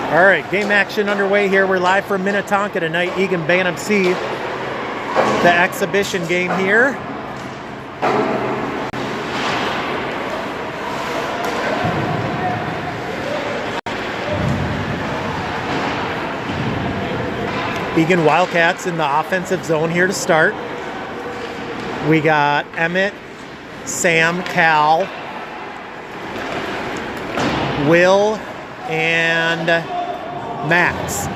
All right, game action underway here. We're live from Minnetonka tonight. Eagan Bantam C, the exhibition game here. Eagan Wildcats in the offensive zone here to start. We got Emmett, Sam, Cal, Will, and Max.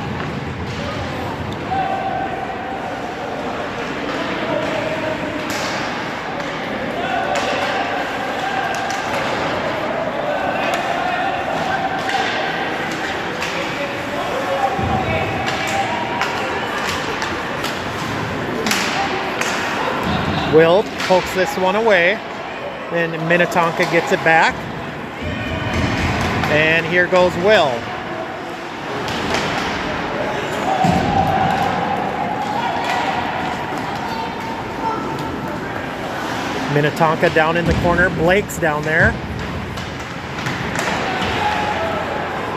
Will pokes this one away, then Minnetonka gets it back. And here goes Will. Minnetonka down in the corner. Blake's down there.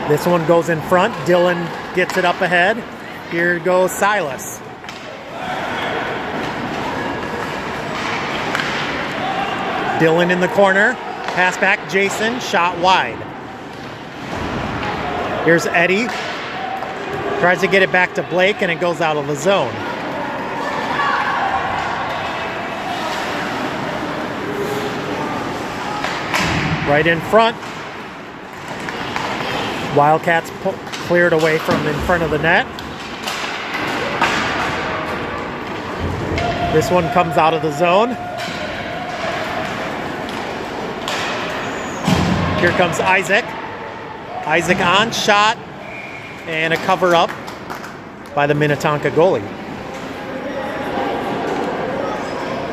This one goes in front. Dylan gets it up ahead. Here goes Silas. Dylan in the corner. Pass back. Jason. Shot wide. Here's Eddie. Tries to get it back to Blake, and it goes out of the zone. Right in front. Wildcats cleared away from in front of the net. This one comes out of the zone. Here comes Isaac. Isaac on, shot, and a cover up by the Minnetonka goalie.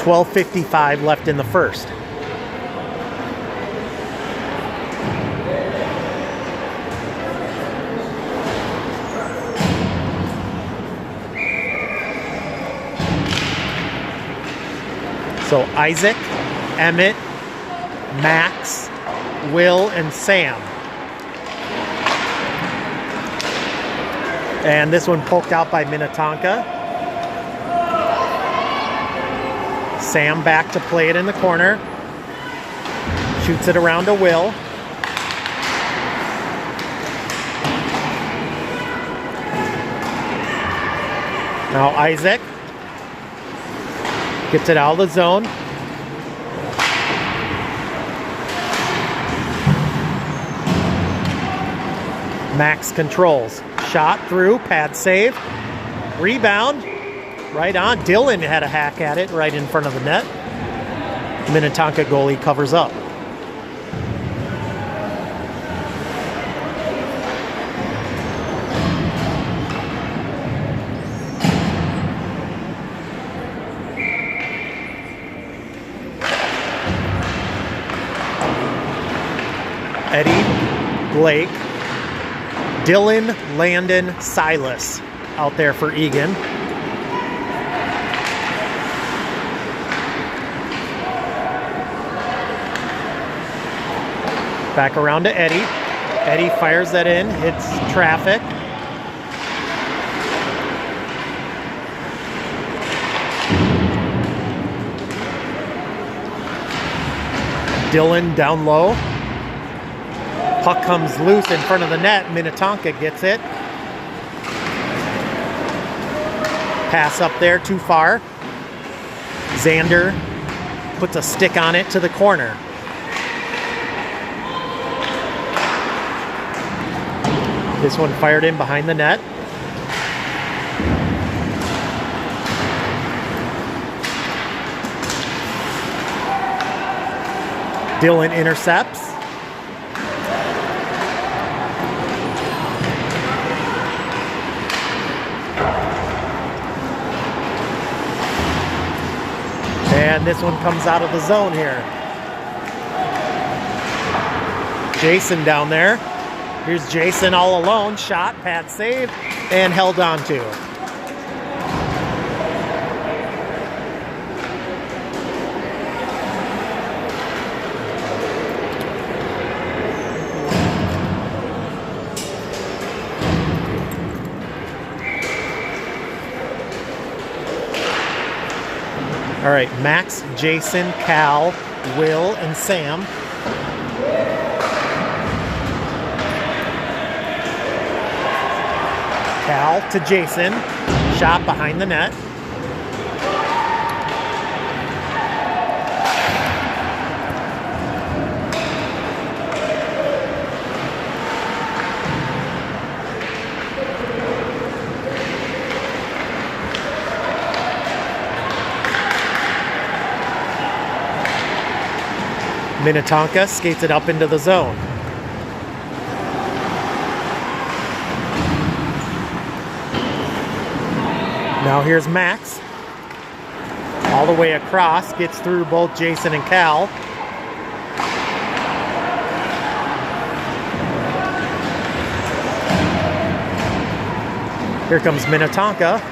12:55 left in the first. So Isaac, Emmett, Max, Will, and Sam. And this one poked out by Minnetonka. Sam back to play it in the corner. Shoots it around to Will. Now Isaac gets it out of the zone. Max controls. Shot through, pad save, rebound, right on. Dylan had a hack at it right in front of the net. Minnetonka goalie covers up. Eddie, Blake, Dylan, Landon, Silas out there for Eagan. Back around to Eddie. Eddie fires that in, hits traffic. Dylan down low. Puck comes loose in front of the net. Minnetonka gets it. Pass up there, too far. Xander puts a stick on it to the corner. This one fired in behind the net. Dylan intercepts. And this one comes out of the zone here. Jason down there. Here's Jason all alone. Shot, pad save, and held on to. All right, Max, Jason, Cal, Will, and Sam. Cal to Jason. Shot behind the net. Minnetonka skates it up into the zone. Now here's Max. All the way across, gets through both Jason and Cal. Here comes Minnetonka.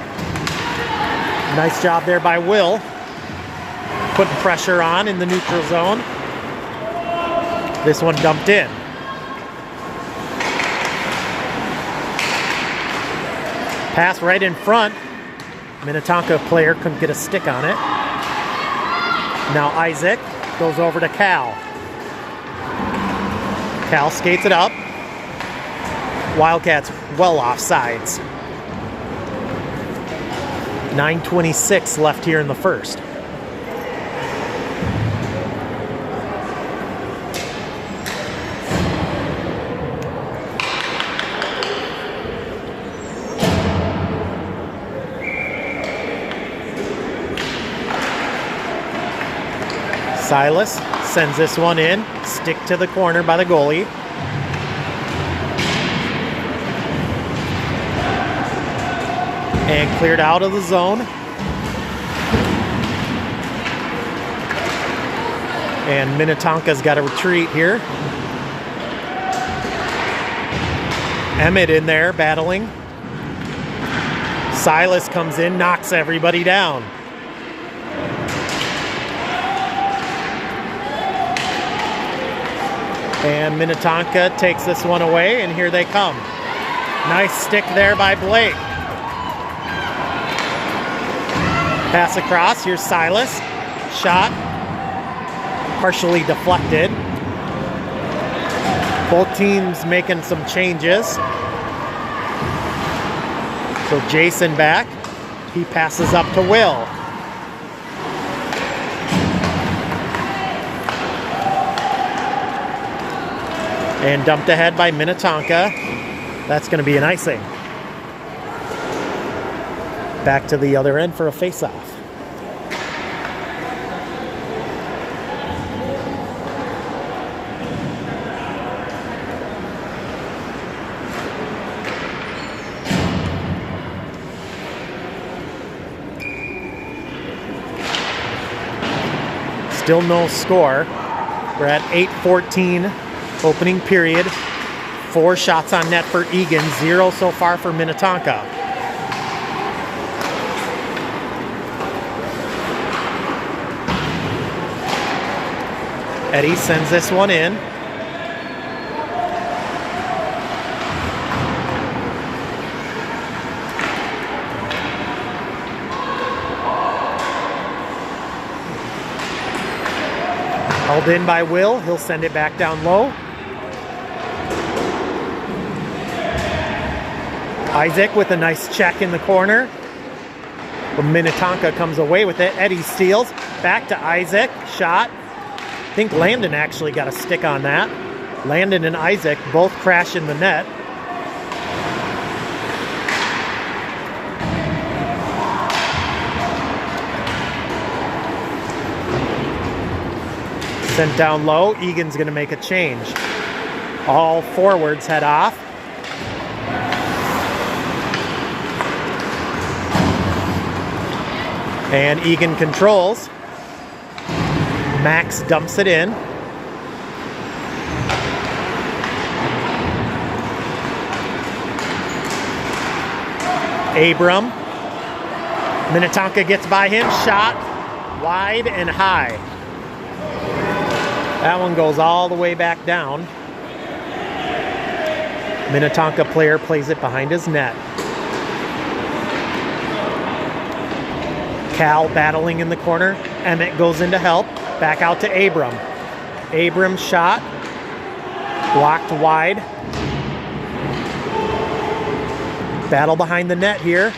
Nice job there by Will. Putting pressure on in the neutral zone. This one dumped in. Pass right in front. Minnetonka player couldn't get a stick on it. Now Isaac goes over to Cal. Cal skates it up. Wildcats well off sides. 9:26 left here in the first. Silas sends this one in, stick to the corner by the goalie. And cleared out of the zone. And Minnetonka's got to retreat here. Emmett in there battling. Silas comes in, knocks everybody down. And Minnetonka takes this one away, and here they come. Nice stick there by Blake. Pass across, here's Silas. Shot, partially deflected. Both teams making some changes. So Jason back, he passes up to Will. And dumped ahead by Minnetonka. That's going to be an icing. Back to the other end for a face-off. Still no score. We're at 8:14. Opening period, 4 shots on net for Eagan, 0 so far for Minnetonka. Eddie sends this one in. Held in by Will, he'll send it back down low. Isaac with a nice check in the corner. But Minnetonka comes away with it. Eddie steals. Back to Isaac. Shot. I think Landon actually got a stick on that. Landon and Isaac both crash in the net. Sent down low. Egan's going to make a change. All forwards head off. And Eagan controls. Max dumps it in. Abram. Minnetonka gets by him. Shot wide and high. That one goes all the way back down. Minnetonka player plays it behind his net. Cal battling in the corner. Emmett goes in to help. Back out to Abram. Abram shot. Blocked wide. Battle behind the net here.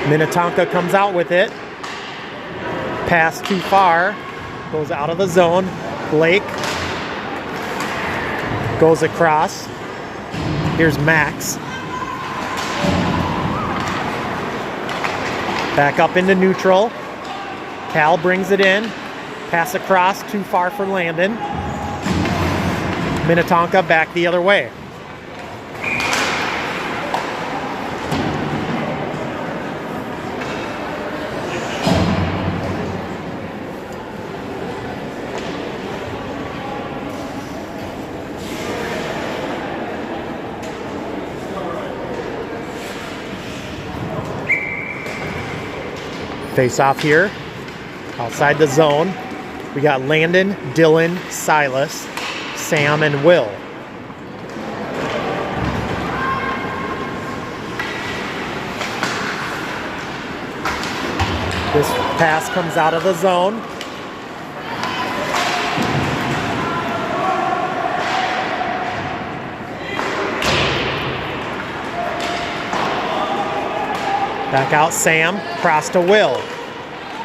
Minnetonka comes out with it. Pass too far. Goes out of the zone. Blake goes across. Here's Max. Back up into neutral. Cal brings it in. Pass across, too far for Landon. Minnetonka back the other way. Face off here, outside the zone. We got Landon, Dylan, Silas, Sam, and Will. This pass comes out of the zone. Back out Sam, cross to Will.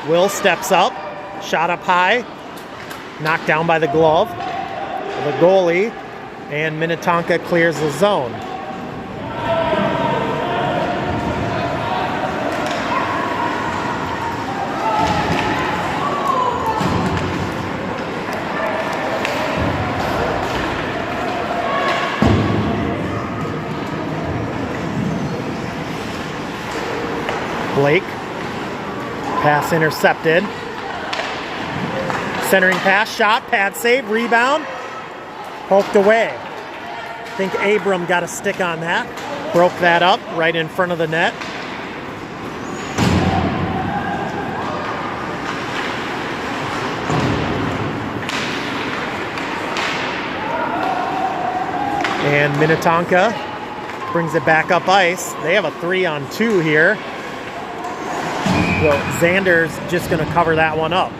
Will steps up, shot up high, knocked down by the glove, the goalie, and Minnetonka clears the zone. Blake, pass intercepted. Centering pass, shot, pad save, rebound, poked away. I think Abram got a stick on that. Broke that up right in front of the net. And Minnetonka brings it back up ice. They have a 3-on-2 here. So Xander's just going to cover that one up.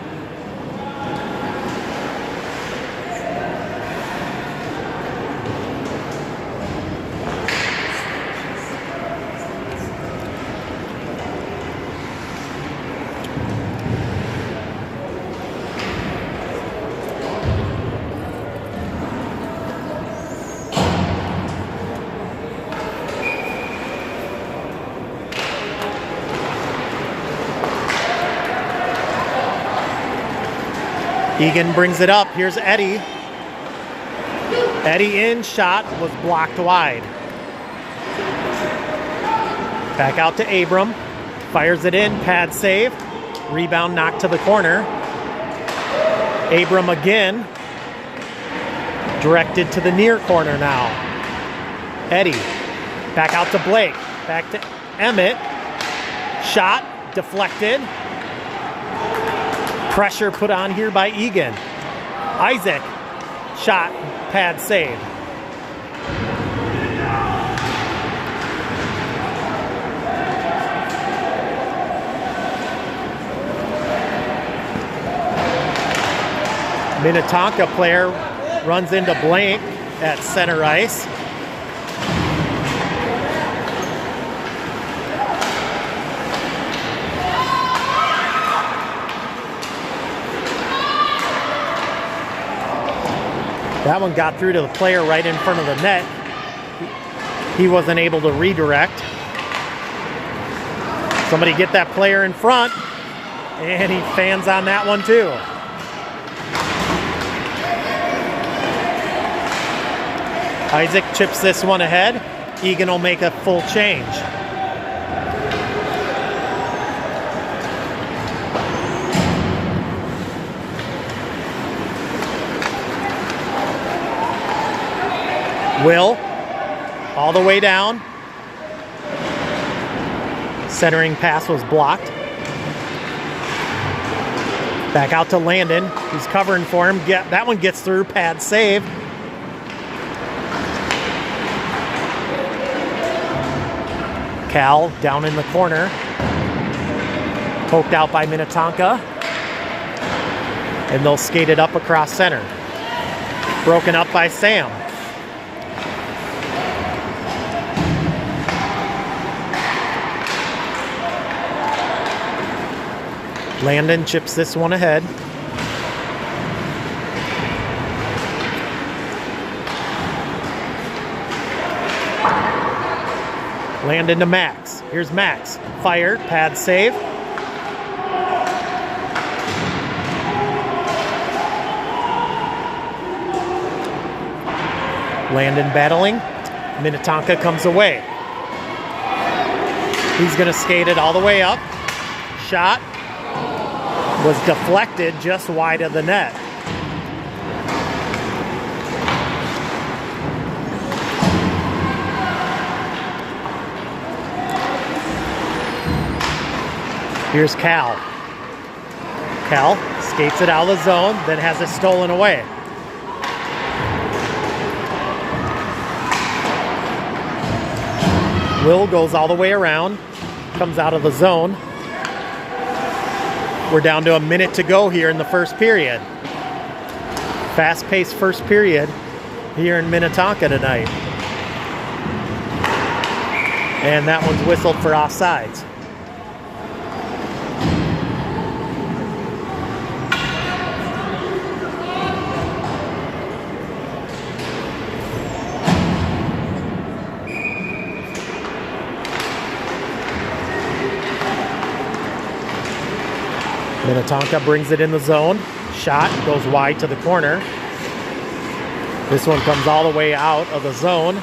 Eagan brings it up. Here's Eddie. Eddie in, shot was blocked wide. Back out to Abram. Fires it in, pad save. Rebound knocked to the corner. Abram again. Directed to the near corner now. Eddie. Back out to Blake. Back to Emmett. Shot, deflected. Pressure put on here by Eagan. Isaac, shot, pad save. Minnetonka player runs into Blank at center ice. That one got through to the player right in front of the net. He wasn't able to redirect. Somebody get that player in front, and he fans on that one too. Isaac chips this one ahead. Eagan will make a full change. Will, all the way down. Centering pass was blocked. Back out to Landon. He's covering for him. That one gets through, pad save. Cal down in the corner. Poked out by Minnetonka. And they'll skate it up across center. Broken up by Sam. Landon chips this one ahead. Landon to Max. Here's Max. Fired. Pad save. Landon battling. Minnetonka comes away. He's going to skate it all the way up. Shot was deflected just wide of the net. Here's Cal. Cal skates it out of the zone, then has it stolen away. Will goes all the way around, comes out of the zone. We're down to a minute to go here in the first period. Fast-paced first period here in Minnetonka tonight. And that one's whistled for offsides. Minnetonka brings it in the zone. Shot goes wide to the corner. This one comes all the way out of the zone.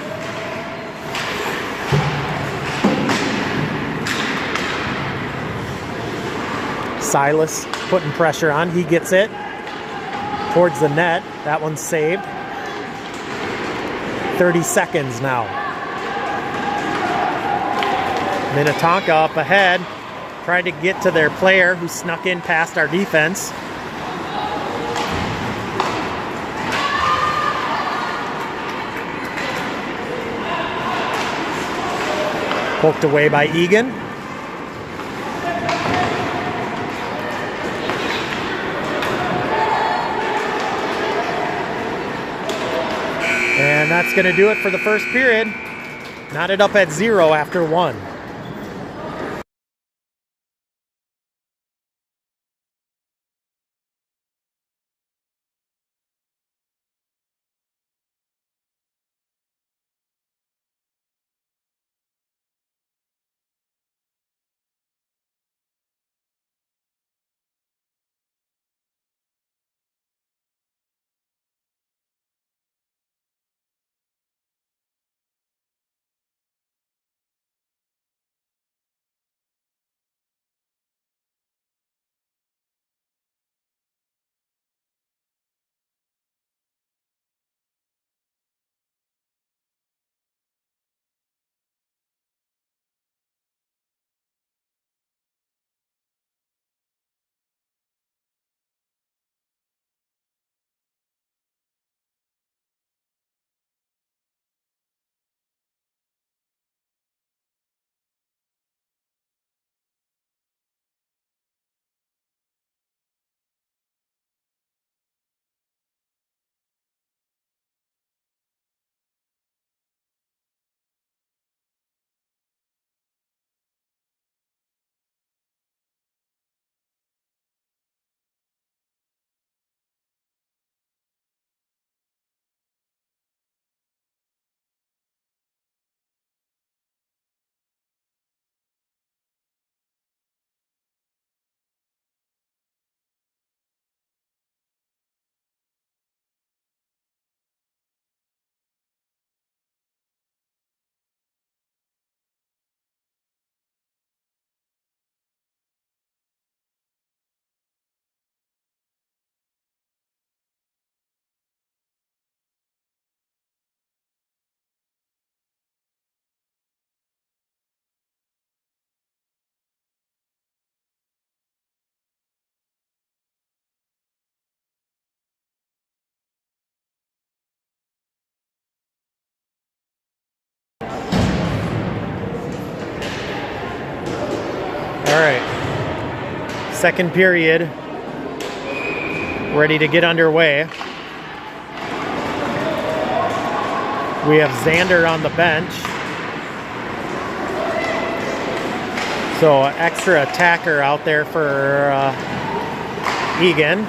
Silas putting pressure on. He gets it towards the net. That one's saved. 30 seconds now. Minnetonka up ahead. Tried to get to their player who snuck in past our defense. Poked away by Eagan. And that's going to do it for the first period. Knotted up at 0 after 1. All right. Second period ready to get underway. We have Xander on the bench. So extra attacker out there for Eagan.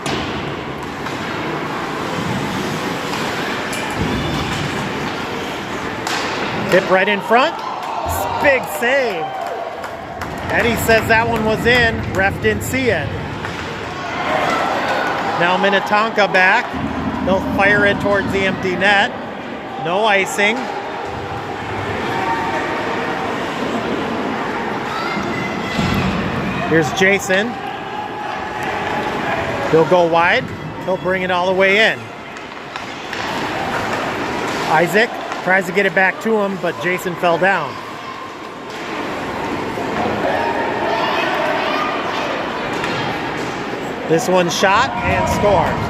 Tip right in front. Big save. Eddie says that one was in. Ref didn't see it. Now Minnetonka back. They'll fire it towards the empty net. No icing. Here's Jason. He'll go wide. He'll bring it all the way in. Isaac tries to get it back to him, but Jason fell down. This one shot and scores.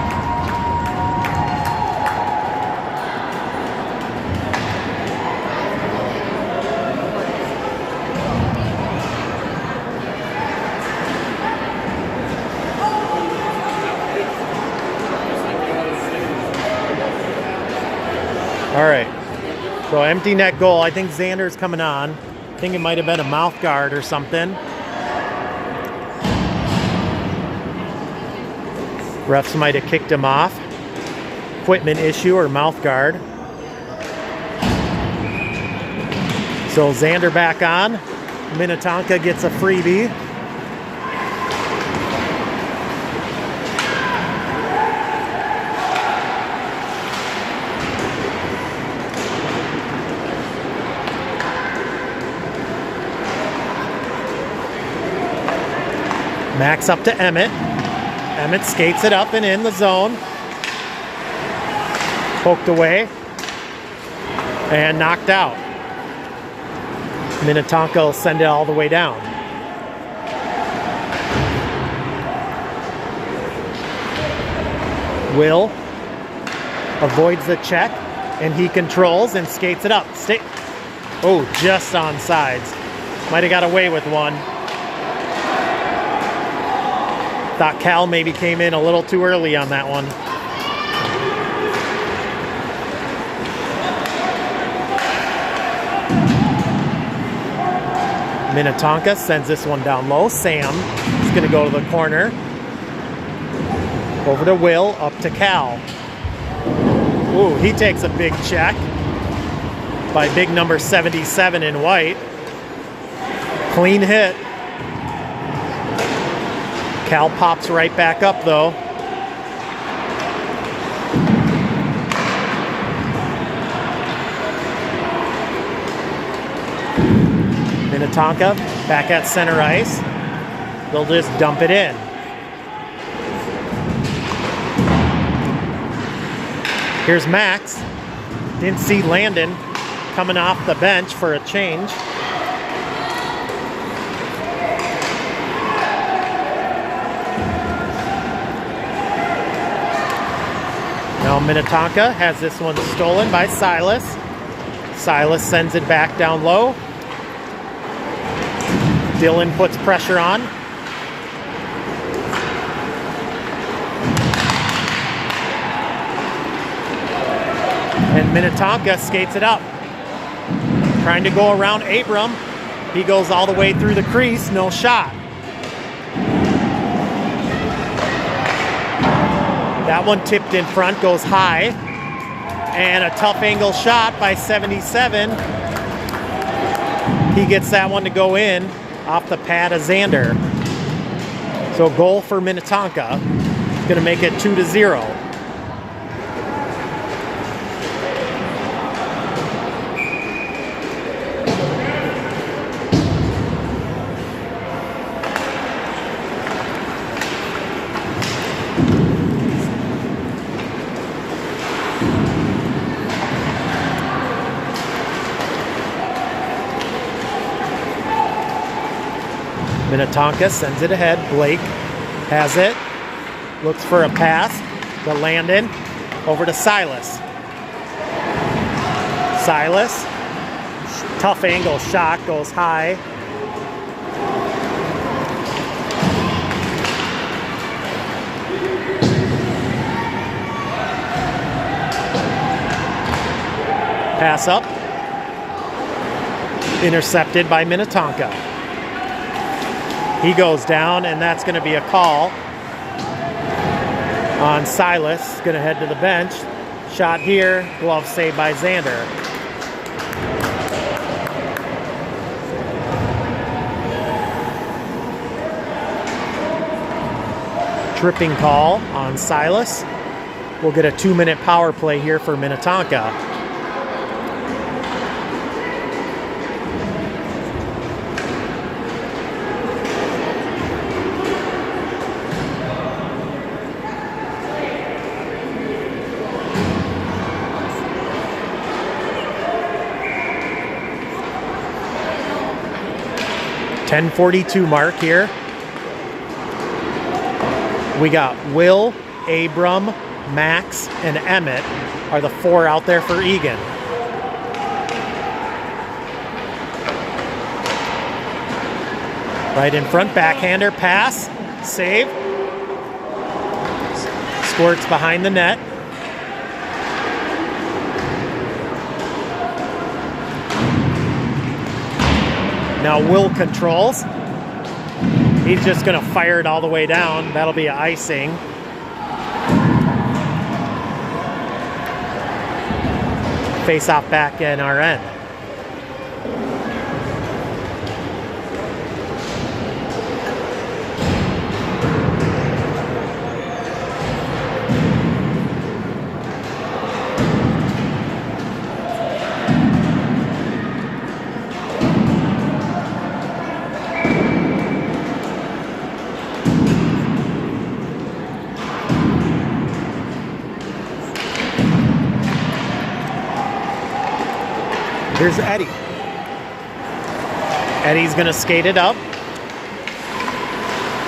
All right, so empty net goal. I think Xander's coming on. I think it might have been a mouth guard or something. Refs might have kicked him off. Equipment issue or mouth guard. So Xander back on. Minnetonka gets a freebie. Max up to Emmett. Emmett skates it up and in the zone. Poked away. And knocked out. Minnetonka will send it all the way down. Will avoids the check. And he controls and skates it up. Oh, just on sides. Might have got away with one. Thought Cal maybe came in a little too early on that one. Minnetonka sends this one down low. Sam is going to go to the corner. Over to Will, up to Cal. Ooh, he takes a big check by big number 77 in white. Clean hit. Cal pops right back up, though. Minnetonka back at center ice. They'll just dump it in. Here's Max. Didn't see Landon coming off the bench for a change. Now Minnetonka has this one stolen by Silas. Silas sends it back down low. Dylan puts pressure on. And Minnetonka skates it up. Trying to go around Abram. He goes all the way through the crease, no shot. That one tipped in front, goes high. And a tough angle shot by 77. He gets that one to go in off the pad of Xander. So goal for Minnetonka. Going to make it 2-0. Minnetonka sends it ahead. Blake has it. Looks for a pass to Landon. Over to Silas. Silas. Tough angle shot. Goes high. Pass up. Intercepted by Minnetonka. He goes down, and that's going to be a call on Silas. Going to head to the bench. Shot here. Glove saved by Xander. Tripping call on Silas. We'll get a 2-minute power play here for Minnetonka. .10:42 mark here. We got Will, Abram, Max, and Emmett are the 4 out there for Eagan. Right in front, backhander, pass, save. Squirts behind the net. Now Will controls. He's just going to fire it all the way down. That'll be an icing. Face off back in our end. Here's Eddie. Eddie's going to skate it up.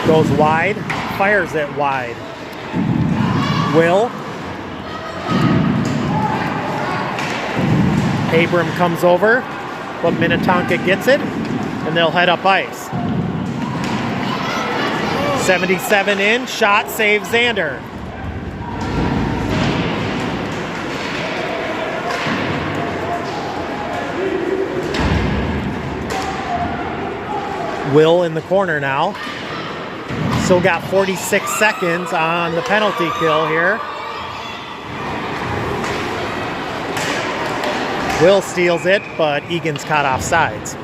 Goes wide. Fires it wide. Will. Abram comes over, but Minnetonka gets it, and they'll head up ice. 77 in. Shot saves Xander. Will in the corner now. Still got 46 seconds on the penalty kill here. Will steals it, but Eagan's caught off sides.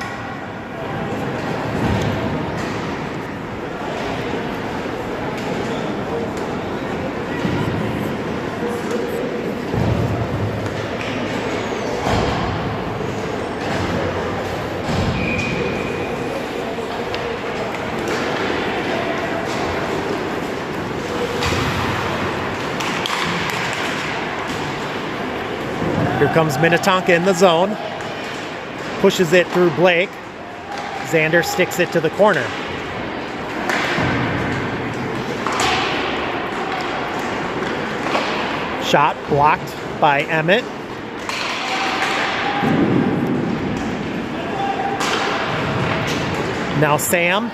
Here comes Minnetonka in the zone. Pushes it through Blake. Xander sticks it to the corner. Shot blocked by Emmett. Now Sam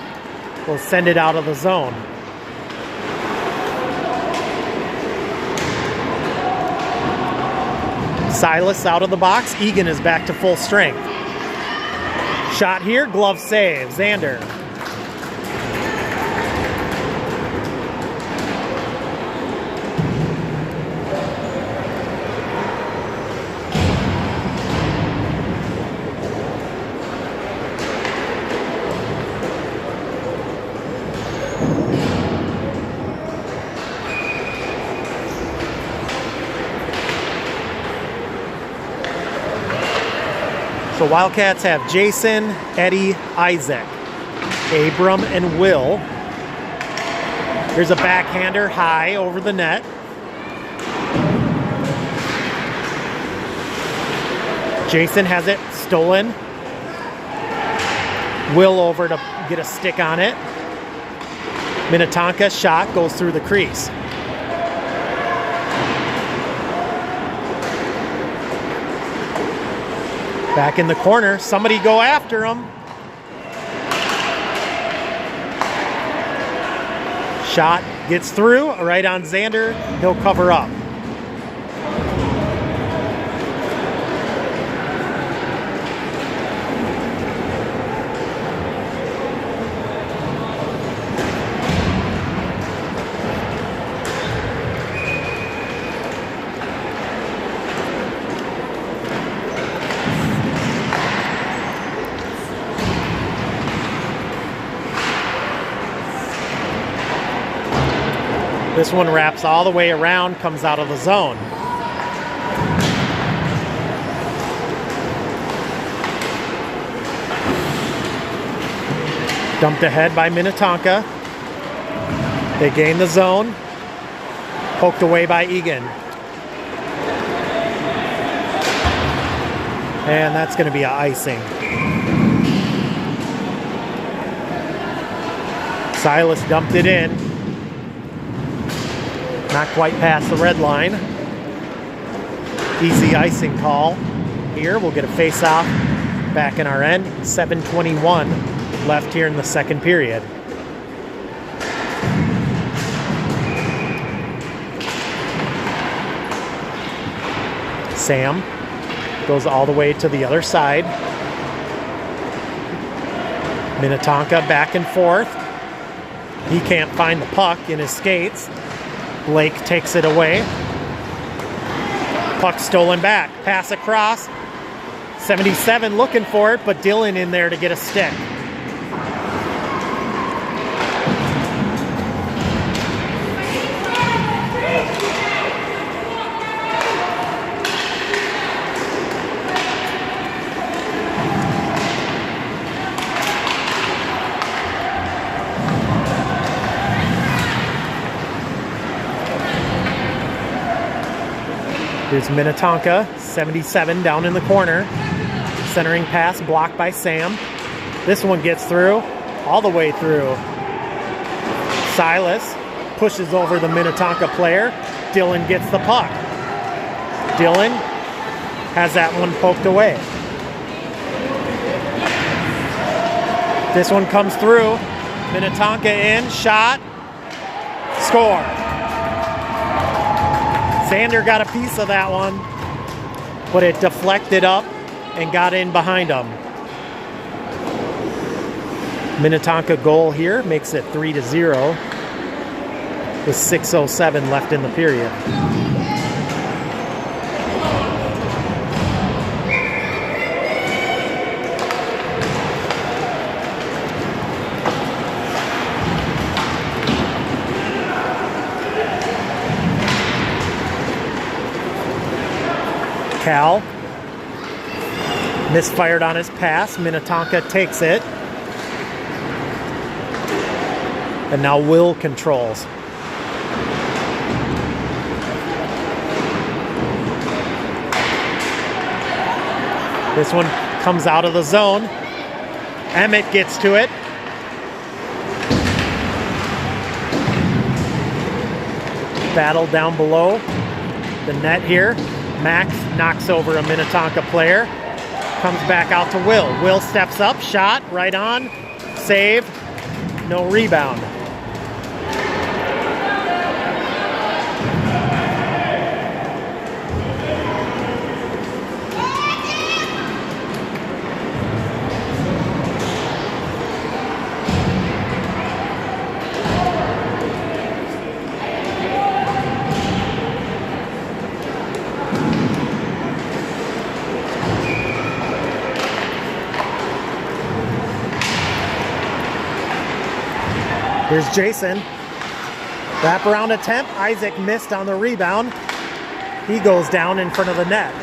will send it out of the zone. Silas out of the box. Eagan is back to full strength. Shot here, glove save. Xander. So Wildcats have Jason, Eddie, Isaac, Abram, and Will. Here's a backhander high over the net. Jason has it stolen. Will over to get a stick on it. Minnetonka shot goes through the crease. Back in the corner, somebody go after him. Shot gets through, right on Xander, he'll cover up. This one wraps all the way around, comes out of the zone. Dumped ahead by Minnetonka. They gain the zone. Poked away by Eagan. And that's going to be an icing. Silas dumped it in. Not quite past the red line. Easy icing call. Here we'll get a face-off back in our end. 7:21 left here in the second period. Sam goes all the way to the other side. Minnetonka back and forth. He can't find the puck in his skates. Blake takes it away. Puck stolen back. Pass across. 77 looking for it, but Dylan in there to get a stick. Here's Minnetonka, 77 down in the corner. Centering pass blocked by Sam. This one gets through, all the way through. Silas pushes over the Minnetonka player. Dylan gets the puck. Dylan has that one poked away. This one comes through. Minnetonka in, shot, score. Sander got a piece of that one, but it deflected up and got in behind him. Minnetonka goal here makes it 3-0 with 6:07 left in the period. Cal misfired on his pass. Minnetonka takes it. And now Will controls. This one comes out of the zone. Emmett gets to it. Battle down below the net here. Max knocks over a Minnetonka player. Comes back out to Will. Will steps up, shot, right on, save, no rebound. Here's Jason. Wraparound attempt. Isaac missed on the rebound. He goes down in front of the net.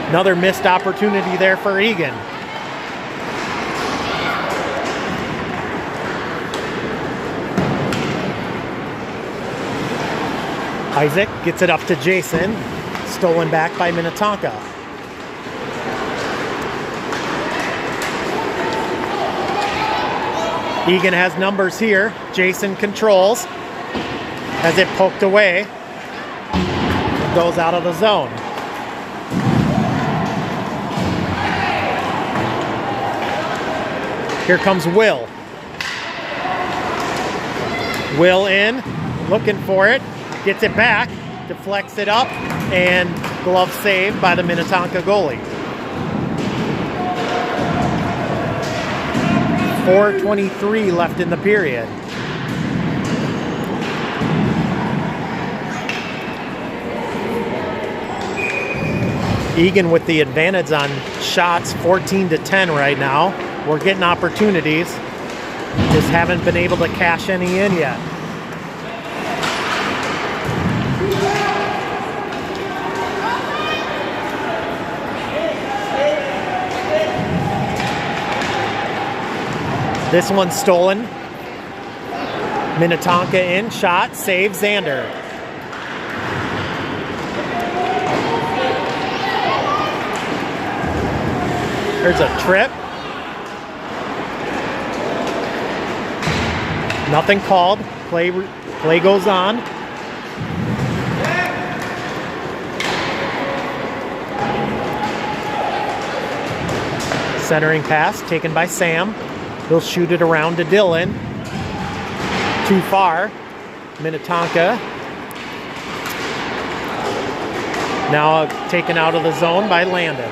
Another missed opportunity there for Eagan. Isaac gets it up to Jason. Stolen back by Minnetonka. Eagan has numbers here. Jason controls. Has it poked away. It goes out of the zone. Here comes Will. Will in, looking for it. Gets it back, deflects it up, and glove saved by the Minnetonka goalie. 4:23 left in the period. Eagan with the advantage on shots, 14-10 right now. We're getting opportunities. Just haven't been able to cash any in yet. This one's stolen. Minnetonka in, shot, save, Xander. There's a trip. Nothing called. Play goes on. Centering pass taken by Sam. He'll shoot it around to Dylan. Too far. Minnetonka. Now taken out of the zone by Landon.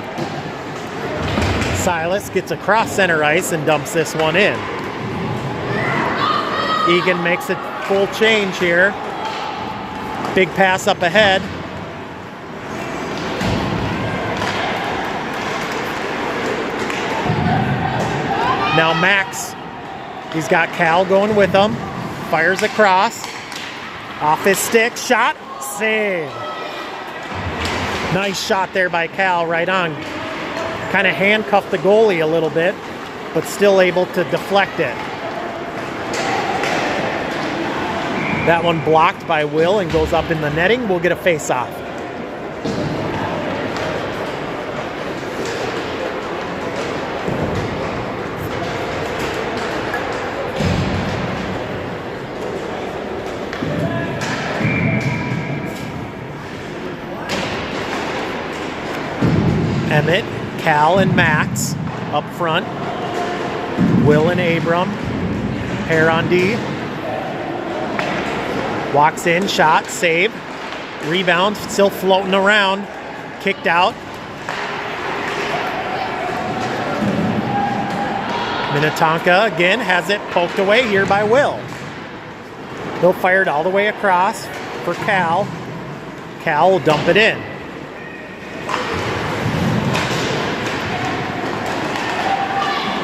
Silas gets across center ice and dumps this one in. Eagan makes it full change here. Big pass up ahead. Now Max, he's got Cal going with him. Fires across. Off his stick, shot, save. Nice shot there by Cal, right on. Kind of handcuffed the goalie a little bit, but still able to deflect it. That one blocked by Will and goes up in the netting. We'll get a face-off. Emmett, Cal, and Max up front. Will and Abram. Pair on D. Walks in, shot, save. Rebound, still floating around. Kicked out. Minnetonka again has it poked away here by Will. He'll fire it all the way across for Cal. Cal will dump it in.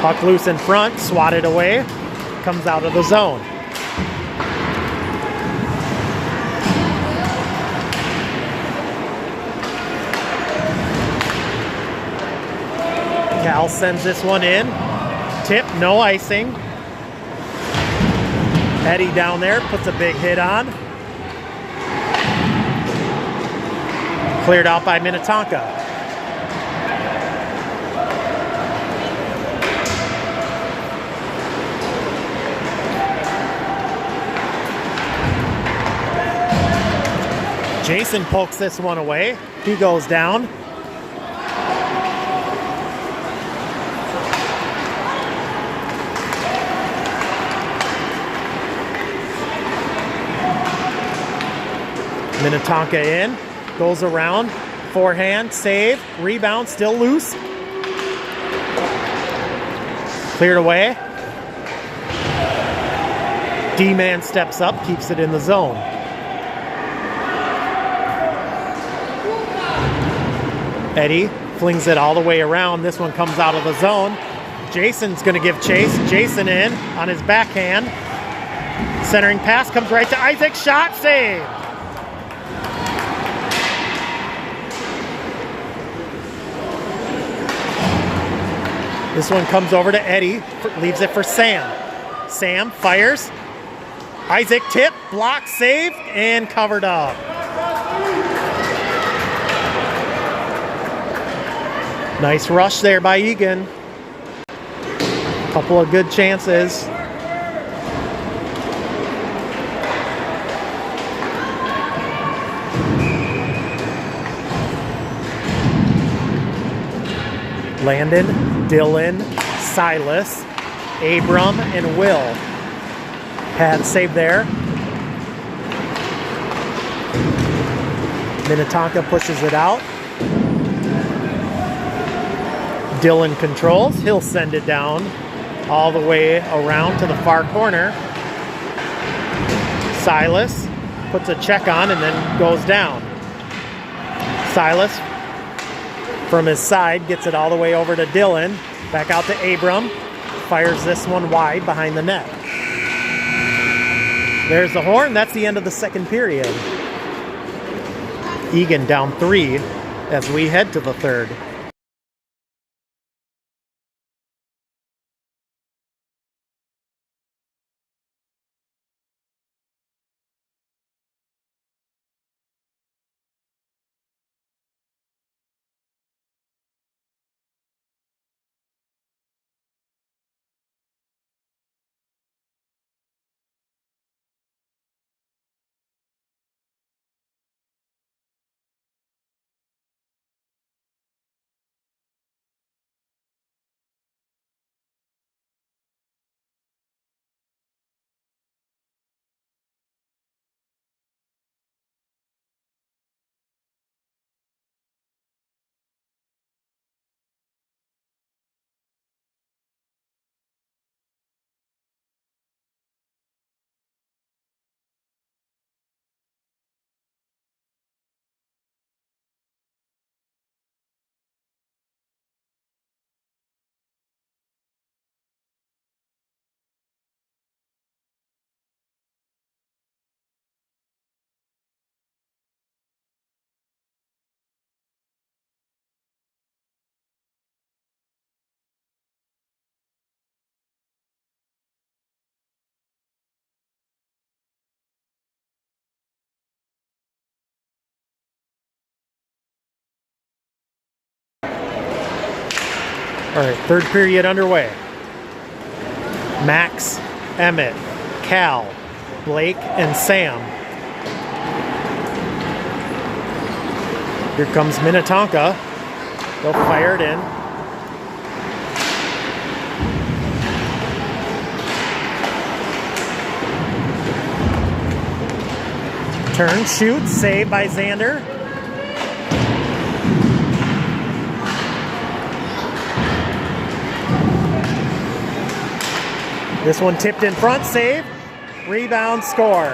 Puck loose in front, swatted away, comes out of the zone. Cal sends this one in. Tip, no icing. Eddie down there puts a big hit on. Cleared out by Minnetonka. Jason pokes this one away. He goes down. Minnetonka in. Goes around. Forehand. Save. Rebound. Still loose. Cleared away. D-man steps up. Keeps it in the zone. Eddie flings it all the way around. This one comes out of the zone. Jason's going to give chase. Jason in on his backhand. Centering pass comes right to Isaac. Shot, save. This one comes over to Eddie. Leaves it for Sam. Sam fires. Isaac tip, block, saved, and covered up. Nice rush there by Eagan. Couple of good chances. Landon, Dylan, Silas, Abram, and Will. Pad save there. Minnetonka pushes it out. Dylan controls. He'll send it down all the way around to the far corner. Silas puts a check on and then goes down. Silas from his side gets it all the way over to Dylan. Back out to Abram. fires this one wide behind the net. There's the horn. That's the end of the second period. Eagan down 3 as we head to the third. All right, third period underway. Max, Emmett, Cal, Blake, and Sam. Here comes Minnetonka. They'll fire it in. Turn, shoot, save by Xander. This one tipped in front, save, rebound, score.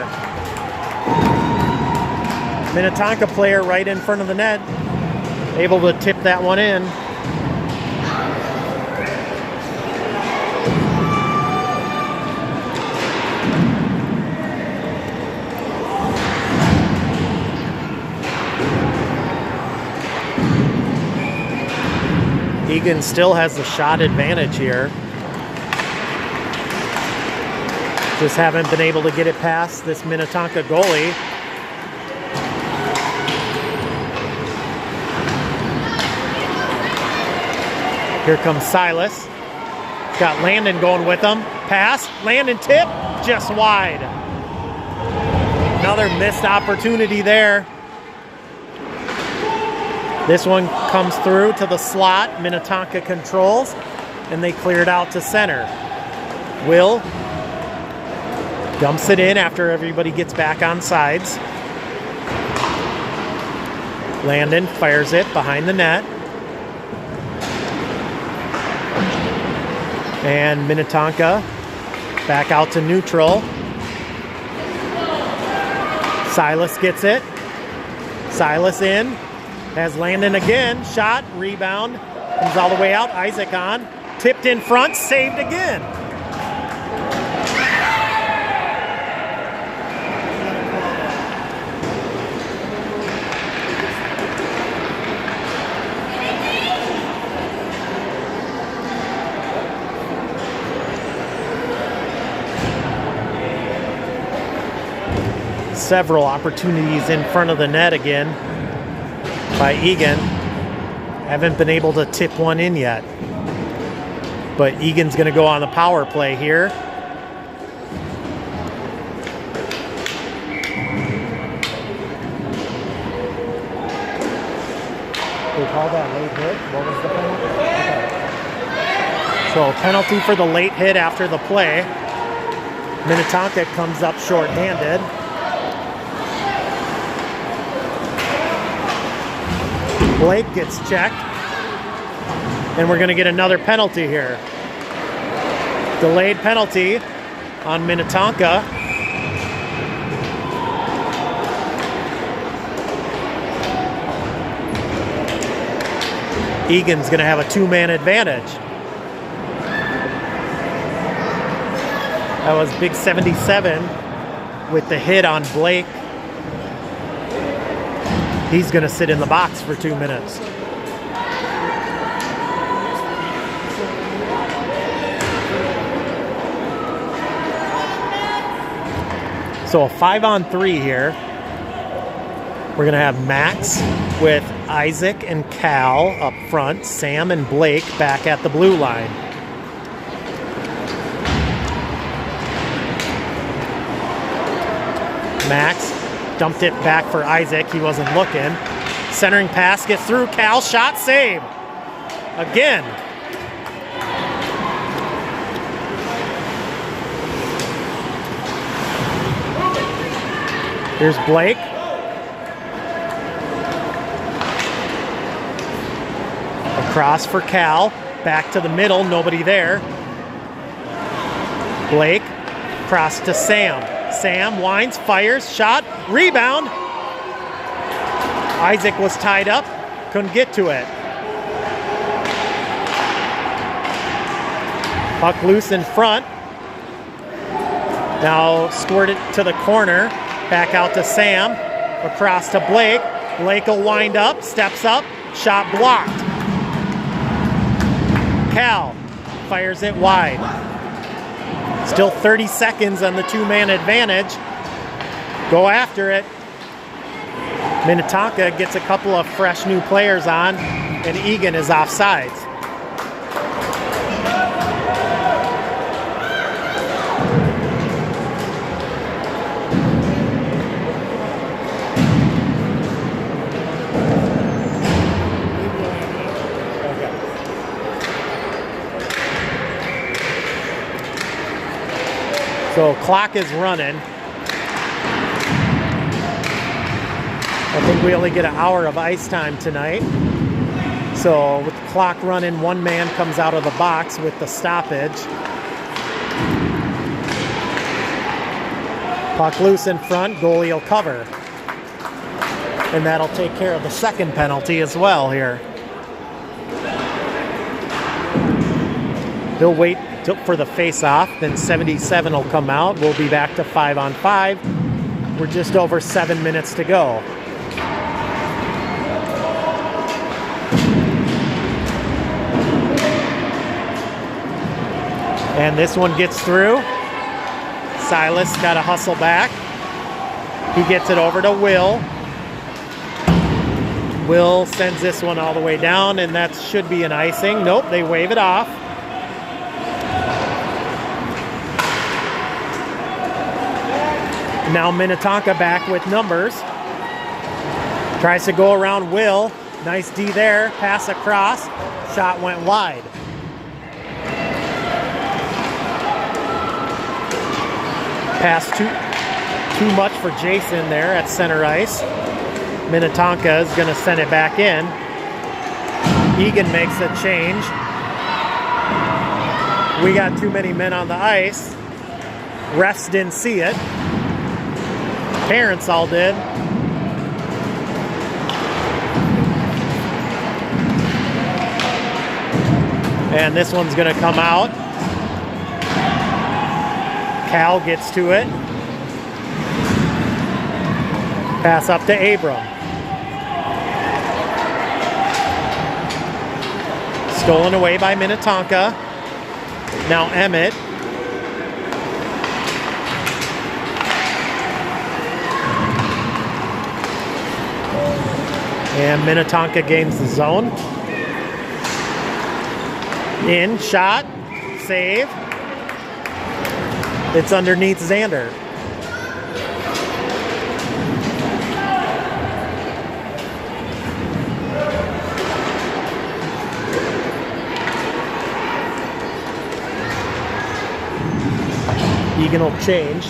Minnetonka player right in front of the net, able to tip that one in. Eagan still has the shot advantage here. Just haven't been able to get it past this Minnetonka goalie. Here comes Silas. Got Landon going with him. Pass, Landon tip, just wide. Another missed opportunity there. This one comes through to the slot. Minnetonka controls, and they clear it out to center. Will dumps it in after everybody gets back on sides. Landon fires it behind the net. And Minnetonka back out to neutral. Silas gets it. Silas in. Has Landon again. Shot, rebound. Comes all the way out. Isaac on. Tipped in front, saved again. Several opportunities in front of the net again by Eagan. Haven't been able to tip one in yet. But Eagan's going to go on the power play here. They called that late hit. What was the penalty? Okay. So penalty for the late hit after the play. Minnetonka comes up short-handed. Blake gets checked. And we're going to get another penalty here. Delayed penalty on Minnetonka. Eagan's going to have a two-man advantage. That was big 77 with the hit on Blake. He's going to sit in the box for 2 minutes. So a 5-on-3 here. We're going to have Max with Isaac and Cal up front. Sam and Blake back at the blue line. Max dumped it back for Isaac. He wasn't looking. Centering pass gets through. Cal shot, save. Again. Here's Blake. Across for Cal. Back to the middle. Nobody there. Blake. Cross to Sam. Sam winds, fires, shot, rebound. Isaac was tied up. Couldn't get to it. Puck loose in front. Now squirted to the corner. Back out to Sam. Across to Blake. Blake will wind up. Steps up. Shot blocked. Cal fires it wide. Still 30 seconds on the two-man advantage. Go after it. Minnetonka gets a couple of fresh new players on, and Eagan is offsides. So clock is running. I think we only get an hour of ice time tonight. So with the clock running, one man comes out of the box with the stoppage. Puck loose in front, goalie will cover. And that'll take care of the second penalty as well here. He'll wait for the face-off, then 77 will come out. We'll be back to 5-on-5. We're just over 7 minutes to go. And this one gets through. Silas got to hustle back. He gets it over to Will. Will sends this one all the way down, and that should be an icing. Nope, they wave it off. Now Minnetonka back with numbers. Tries to go around Will. Nice D there. Pass across. Shot went wide. Pass too much for Jason there at center ice. Minnetonka is going to send it back in. Eagan makes a change. We got too many men on the ice. Refs didn't see it. Parents all did. And this one's going to come out. Cal gets to it. Pass up to Abram. Stolen away by Minnetonka. Now Emmett. And Minnetonka gains the zone. In, shot, save. It's underneath Xander. Eagan will change.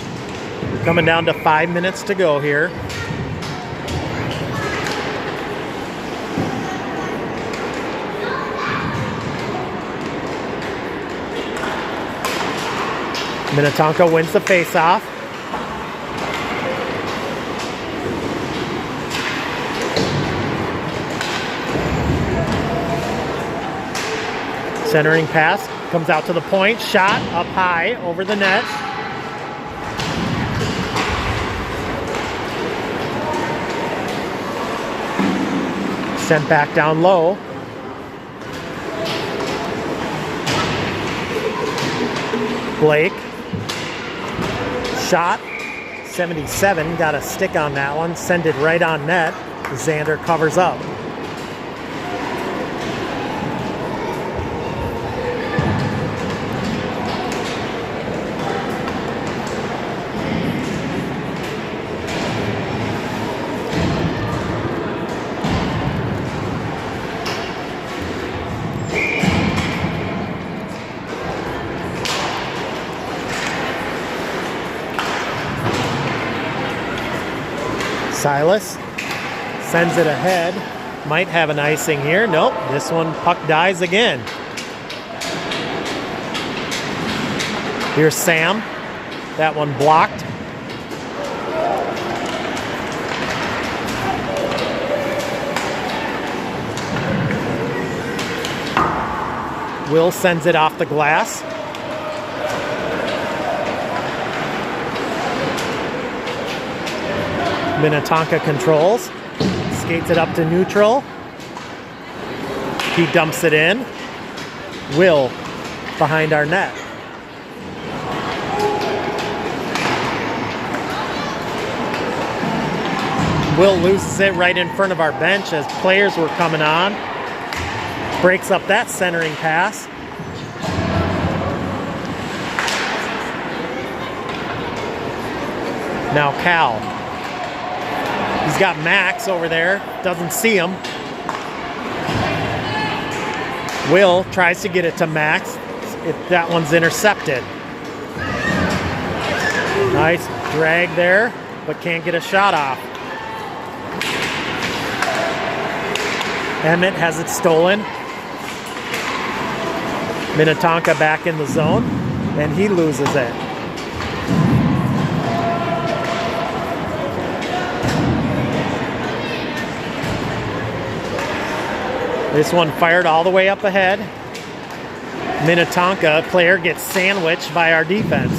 Coming down to 5 minutes to go here. Minnetonka wins the faceoff. Centering pass comes out to the point. Shot up high over the net. Sent back down low. Blake. Shot. 77. Got a stick on that one. Send it right on net. Xander covers up. Silas sends it ahead. Might have an icing here. Nope, this one puck dies again. Here's Sam. That one blocked. Will sends it off the glass. Minnetonka controls, skates it up to neutral. He dumps it in. Will behind our net. Will loses it right in front of our bench as players were coming on. Breaks up that centering pass. Now Cal. He's got Max over there, doesn't see him. Will tries to get it to Max. That one's intercepted. Nice drag there, but can't get a shot off. Emmett has it stolen. Minnetonka back in the zone, and he loses it. This one fired all the way up ahead. Minnetonka player gets sandwiched by our defense.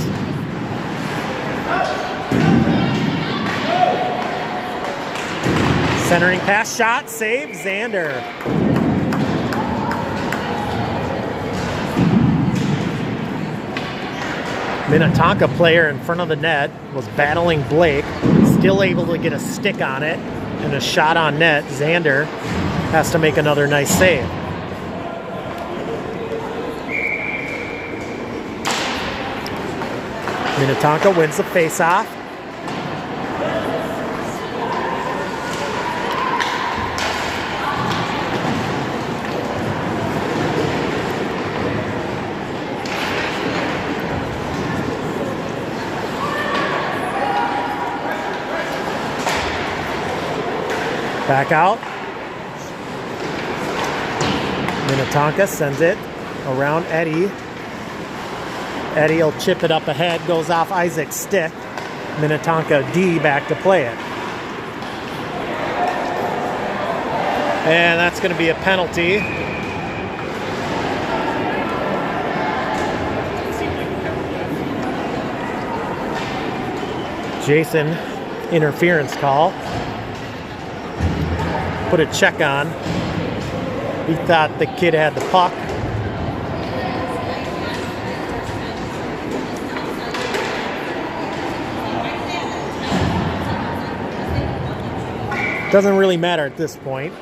Centering pass shot, save, Xander. Minnetonka player in front of the net was battling Blake, still able to get a stick on it and a shot on net. Xander has to make another nice save. Minnetonka wins the face-off. Back out. Minnetonka sends it around Eddie. Eddie will chip it up ahead, goes off Isaac's stick. Minnetonka D back to play it. And that's going to be a penalty. Jason, interference call. Put a check on. He thought the kid had the puck. Doesn't really matter at this point.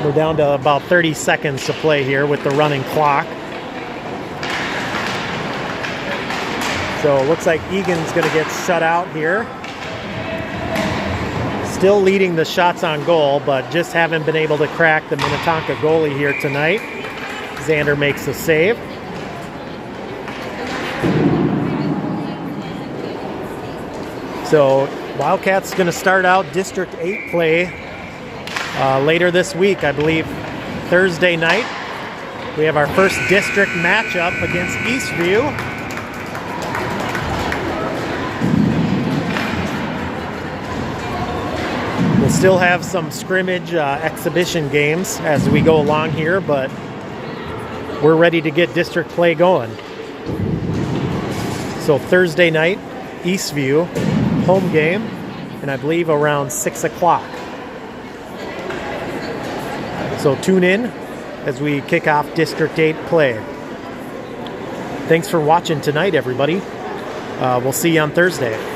We're down to about 30 seconds to play here with the running clock. So it looks like Eagan's going to get shut out here. Still leading the shots on goal, but just haven't been able to crack the Minnetonka goalie here tonight. Xander makes a save. So Wildcats going to start out District 8 play later this week, I believe Thursday night. We have our first district matchup against Eastview. We'll still have some scrimmage exhibition games as we go along here, but we're ready to get district play going. So Thursday night, Eastview, home game, and I believe around 6 o'clock. So tune in as we kick off District 8 play. Thanks for watching tonight, everybody. We'll see you on Thursday.